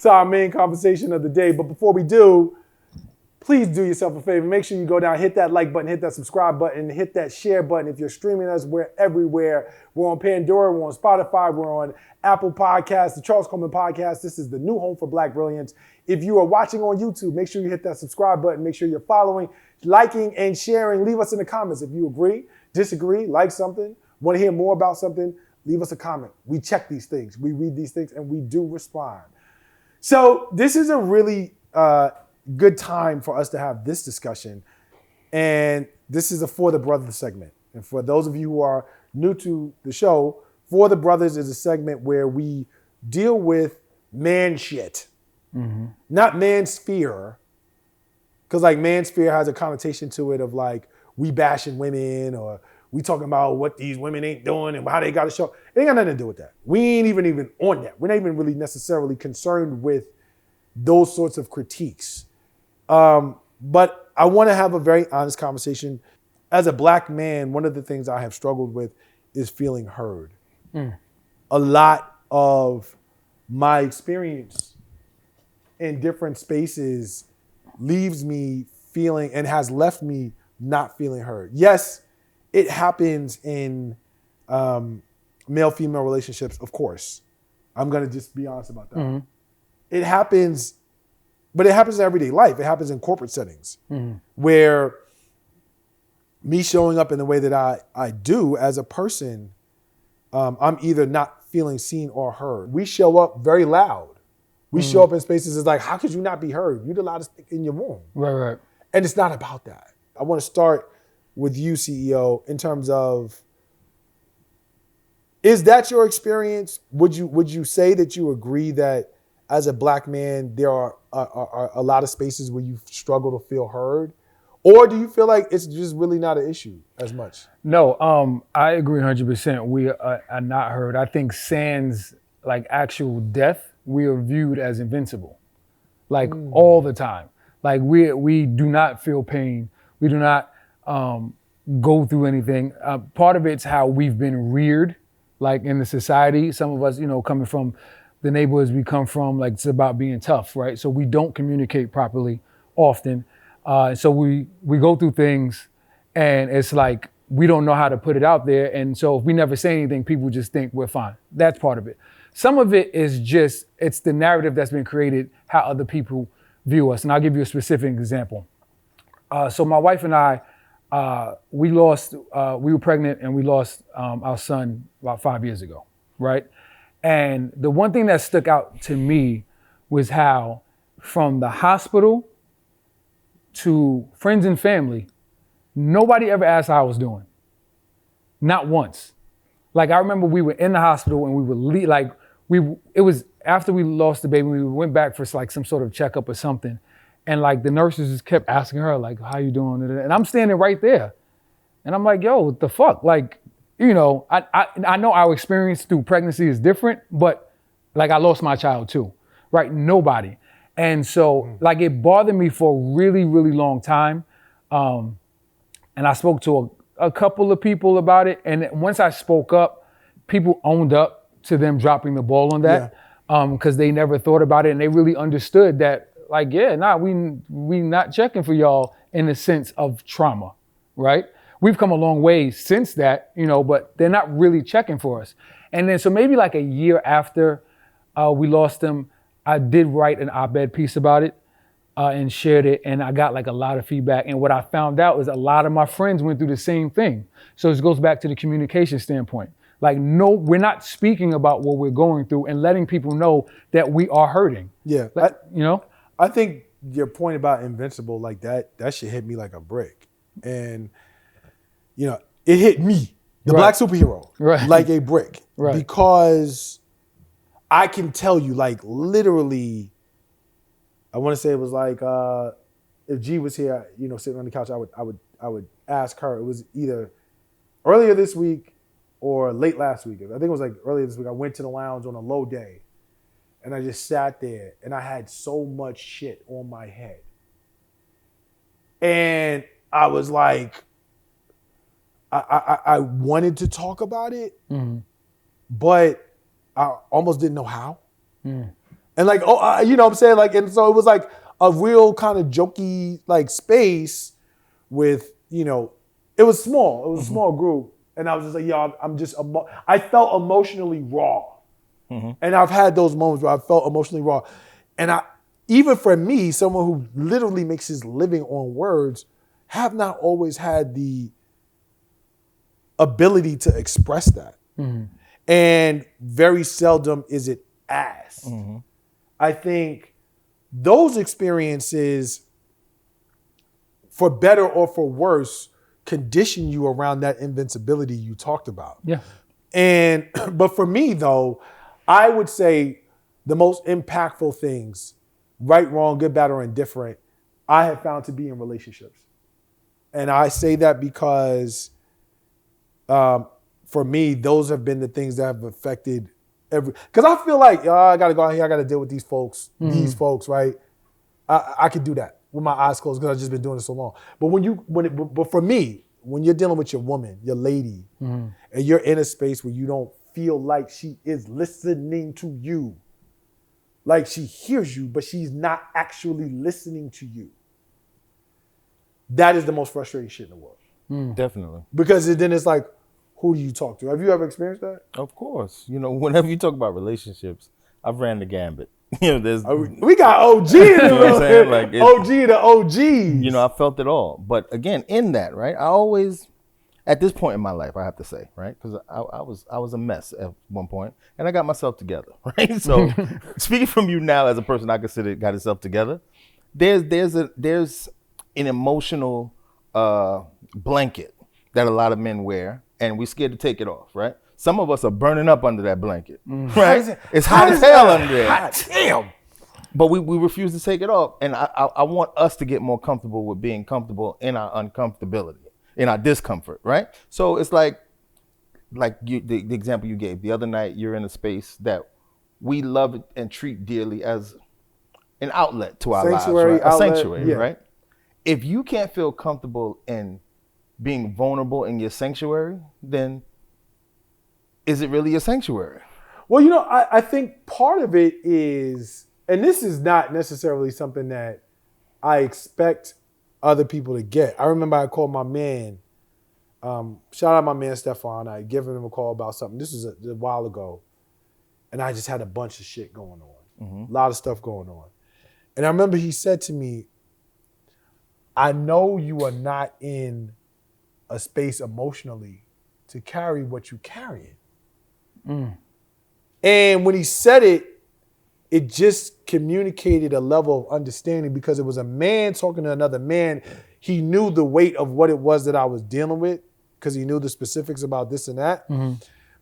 to our main conversation of the day. But before we do, please do yourself a favor. Make sure you go down, hit that like button, hit that subscribe button, hit that share button. If you're streaming us, we're everywhere. We're on Pandora, we're on Spotify, we're on Apple Podcasts, the Charles Coleman Podcast. This is the new home for Black Brilliance. If you are watching on YouTube, make sure you hit that subscribe button. Make sure you're following, liking, and sharing. Leave us in the comments if you agree, disagree, like something, want to hear more about something. Leave us a comment. We check these things. We read these things, and we do respond. So this is a really good time for us to have this discussion. And this is a For the Brothers segment. And for those of you who are new to the show, For the Brothers is a segment where we deal with man shit. Mm-hmm. Not mansphere. Because like mansphere has a connotation to it of like we bashing women or we talking about what these women ain't doing and how they got to show. It ain't got nothing to do with that. We ain't even on that. We're not even really necessarily concerned with those sorts of critiques. But I want to have a very honest conversation. As a Black man, one of the things I have struggled with is feeling heard. Mm. A lot of my experience in different spaces leaves me feeling and has left me not feeling heard. Yes, it happens in male-female relationships, of course. I'm going to just be honest about that. Mm-hmm. It happens, but it happens in everyday life. It happens in corporate settings where me showing up in the way that I do as a person, I'm either not feeling seen or heard. We show up very loud. We show up in spaces it's like, how could you not be heard? You're the loudest in your room. Right. And it's not about that. I want to start with you, CEO, in terms of, is that your experience? Would you say that you agree that as a Black man, there are a lot of spaces where you struggle to feel heard? Or do you feel like it's just really not an issue as much? No, I agree 100%. We are not heard. I think sans like actual death, we are viewed as invincible, like all the time. Like we do not feel pain. We do not go through anything. Part of it's how we've been reared, like in the society. Some of us, coming from the neighborhoods we come from, like it's about being tough, right? So we don't communicate properly often. So we go through things and it's like, we don't know how to put it out there. And so if we never say anything, people just think we're fine. That's part of it. Some of it is just, it's the narrative that's been created, how other people view us. And I'll give you a specific example. So my wife and I, we were pregnant and we lost our son about 5 years ago, right? And the one thing that stuck out to me was how from the hospital to friends and family, nobody ever asked how I was doing. Not once. Like I remember we were in the hospital and we were it was after we lost the baby, we went back for like some sort of checkup or something. And like the nurses just kept asking her like, how you doing? And I'm standing right there. And I'm like, yo, what the fuck? Like, I know our experience through pregnancy is different, but like I lost my child too, right? Nobody. And so like it bothered me for a really, really long time. And I spoke to a couple of people about it. And once I spoke up, people owned up to them dropping the ball on that because they never thought about it. And they really understood that like, we not checking for y'all in the sense of trauma, right? We've come a long way since that, but they're not really checking for us. And then so maybe like a year after we lost them, I did write an op-ed piece about it and shared it. And I got like a lot of feedback. And what I found out is a lot of my friends went through the same thing. So this goes back to the communication standpoint. Like, no, we're not speaking about what we're going through and letting people know that we are hurting. Yeah. Like, I think your point about invincible, like that shit hit me like a brick. And, it hit me, the Black superhero, like a brick. Right. Because I can tell you, like, literally, I want to say it was like, if G was here, sitting on the couch, I would ask her. It was either earlier this week or late last week. I think it was like earlier this week. I went to the lounge on a low day. And I just sat there and I had so much shit on my head. And I was like, I wanted to talk about it, but I almost didn't know how. And like, you know what I'm saying? Like, and so it was like a real kind of jokey like space with, you know, it was small. It was a small group. And I was just like, yo, I felt emotionally raw. And I've had those moments where I felt emotionally raw. And even for me, someone who literally makes his living on words, have not always had the ability to express that. And very seldom is it asked. I think those experiences, for better or for worse, condition you around that invincibility you talked about. Yeah. And but for me though, I would say the most impactful things, right, wrong, good, bad, or indifferent, I have found to be in relationships. And I say that because for me, those have been the things that have affected because I feel like, I gotta go out here, I gotta deal with these folks, right? I could do that with my eyes closed because I've just been doing it so long. But but for me, when you're dealing with your woman, your lady, and you're in a space where you don't feel like she is listening to you, like she hears you, but she's not actually listening to you, that is the most frustrating shit in the world. Definitely. Because then it's like, who do you talk to? Have you ever experienced that? Of course. You know, whenever you talk about relationships, I've ran the gambit. You know, there's We got OG in the know what I'm saying? Like, OG to OGs. you know, I felt it all. But again, in that, right, I always, at this point in my life, I have to say, right, because I was a mess at one point, and I got myself together, right? So speaking from you now as a person I consider got himself together, there's an emotional blanket that a lot of men wear, and we're scared to take it off, right? Some of us are burning up under that blanket, right? It's hot as hell under there. Hot damn. But we refuse to take it off. And I want us to get more comfortable with being comfortable in our uncomfortability, in our discomfort, right? So it's like the example you gave. The other night, you're in a space that we love and treat dearly as an outlet to our lives, right? A sanctuary, right? If you can't feel comfortable in being vulnerable in your sanctuary, then is it really a sanctuary? Well, you know, I think part of it is, and this is not necessarily something that I expect other people to get. I remember I called my man, shout out my man Stefan. I had given him a call about something. This was a while ago. And I just had a bunch of shit going on. A lot of stuff going on. And I remember he said to me, I know you are not in a space emotionally to carry what you carrying. And when he said it, it just communicated a level of understanding because it was a man talking to another man. He knew the weight of what it was that I was dealing with because he knew the specifics about this and that.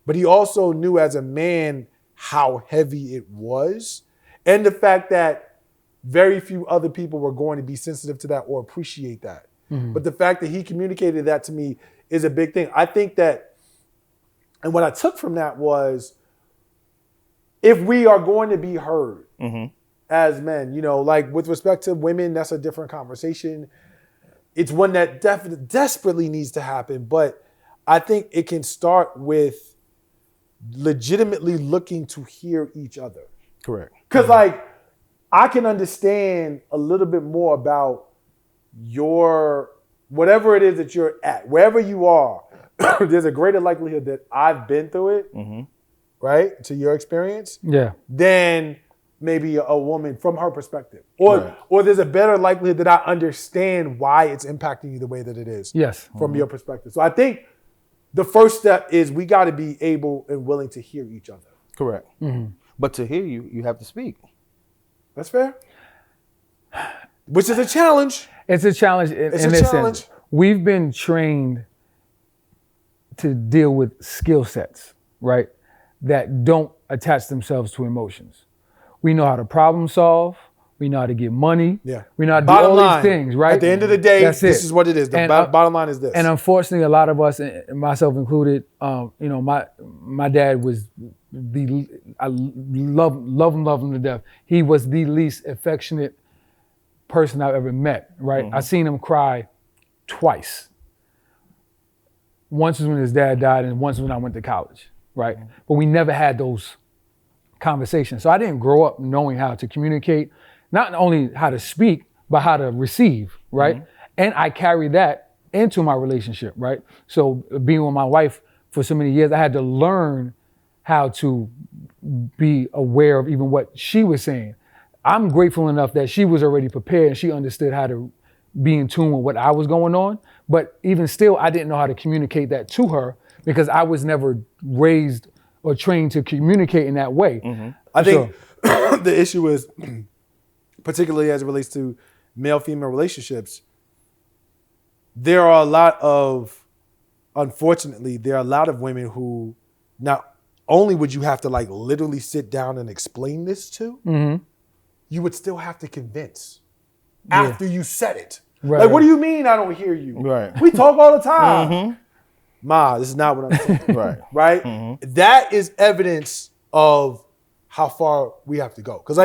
But he also knew as a man how heavy it was and the fact that very few other people were going to be sensitive to that or appreciate that. But the fact that he communicated that to me is a big thing. I think that, and what I took from that was, if we are going to be heard as men, you know, like with respect to women, that's a different conversation. It's one that desperately needs to happen. But I think it can start with legitimately looking to hear each other. Correct. Because like, I can understand a little bit more about your, whatever it is that you're at, wherever you are, there's a greater likelihood that I've been through it, right, to your experience, than maybe a woman from her perspective. Or there's a better likelihood that I understand why it's impacting you the way that it is from your perspective. So I think the first step is we got to be able and willing to hear each other. Correct. But to hear you, you have to speak. That's fair. Which is a challenge. It's a challenge in this sense. We've been trained to deal with skill sets, right, that don't attach themselves to emotions. We know how to problem solve. We know how to get money. We know how to do all these things, right? At the end of the day, this is what it is. The bottom line is this. And unfortunately, a lot of us, myself included, you know, my dad was I love him to death. He was the least affectionate person I've ever met, right? I seen him cry twice. Once was when his dad died, and once when I went to college, right? But we never had those conversation. So I didn't grow up knowing how to communicate, not only how to speak, but how to receive, right? And I carry that into my relationship, right? So being with my wife for so many years, I had to learn how to be aware of even what she was saying. I'm grateful enough that she was already prepared and she understood how to be in tune with what I was going on. But even still, I didn't know how to communicate that to her because I was never raised or trained to communicate in that way. I think the issue is, particularly as it relates to male-female relationships, unfortunately, there are a lot of women who not only would you have to like literally sit down and explain this to, you would still have to convince after you said it. Right. Like, what do you mean I don't hear you? Right. We talk all the time. Ma, this is not what I'm saying. Right? That is evidence of how far we have to go. Because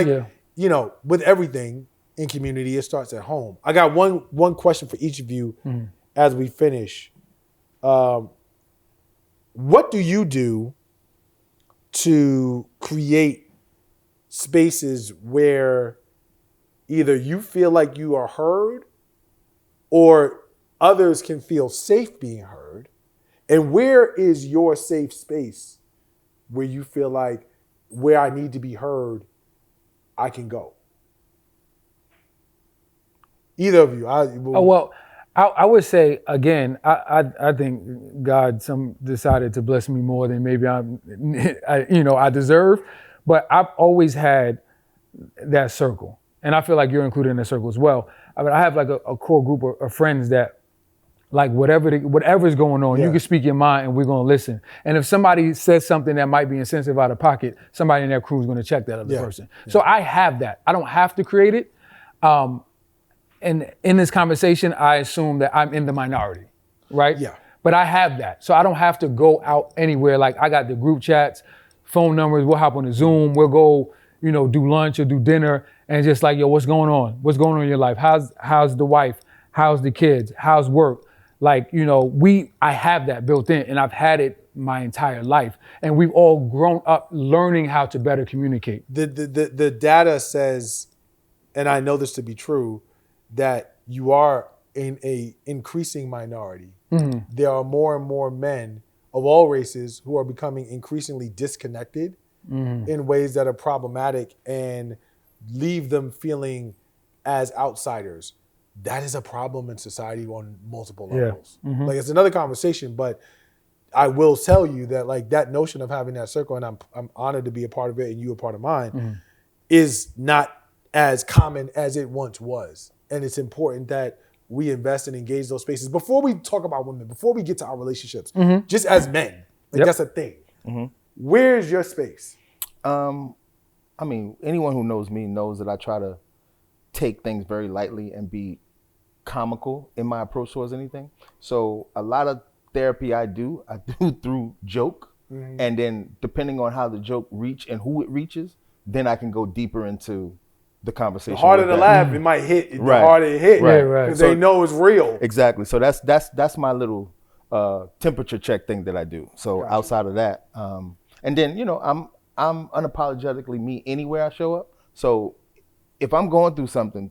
you know, with everything in community, it starts at home. I got one question for each of you as we finish. What do you do to create spaces where either you feel like you are heard or others can feel safe being heard? And where is your safe space where you feel like where I need to be heard, I can go? Either of you. I would say, again, I think God decided to bless me more than maybe I deserve, but I've always had that circle. And I feel like you're included in that circle as well. I mean, I have like a core group of friends that like whatever's going on, you can speak your mind and we're going to listen. And if somebody says something that might be insensitive out of pocket, somebody in that crew is going to check that other person. So I have that. I don't have to create it. And in this conversation, I assume that I'm in the minority, right? Yeah. But I have that. So I don't have to go out anywhere. Like I got the group chats, phone numbers, we'll hop on the Zoom, we'll go, do lunch or do dinner and just like, yo, what's going on? What's going on in your life? How's the wife? How's the kids? How's work? Like, I have that built in and I've had it my entire life. And we've all grown up learning how to better communicate. The data says, and I know this to be true, that you are in a increasing minority. There are more and more men of all races who are becoming increasingly disconnected in ways that are problematic and leave them feeling as outsiders. That is a problem in society on multiple levels. Like it's another conversation, but I will tell you that like that notion of having that circle, and I'm honored to be a part of it and you a part of mine, is not as common as it once was. And it's important that we invest and engage those spaces. Before we talk about women, before we get to our relationships, just as men, like that's a thing. Where's your space? I mean, anyone who knows me knows that I try to take things very lightly and be comical in my approach towards anything. So a lot of therapy I do through joke. And then depending on how the joke reach and who it reaches, then I can go deeper into the conversation. The harder the laugh, it might hit. The harder it hit, because they know it's real. Exactly. So that's my little temperature check thing that I do. So outside of that, and then I'm unapologetically me anywhere I show up. So if I'm going through something,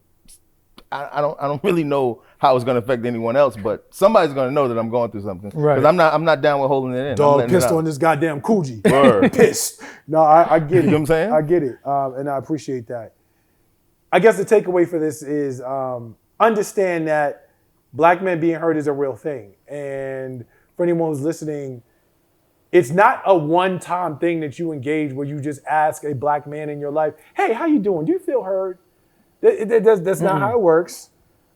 I don't really know how it's going to affect anyone else, but somebody's going to know that I'm going through something. Because I'm not down with holding it in. Dog pissed on this goddamn Coogee. Pissed. No, I get it. You know what I'm saying? I get it, and I appreciate that. I guess the takeaway for this is understand that Black men being heard is a real thing. And for anyone who's listening, it's not a one-time thing that you engage where you just ask a Black man in your life, hey, how you doing? Do you feel heard? That's not how it works.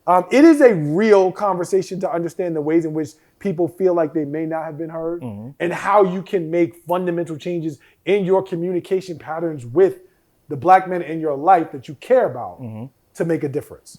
It is a real conversation to understand the ways in which people feel like they may not have been heard and how you can make fundamental changes in your communication patterns with the Black men in your life that you care about to make a difference.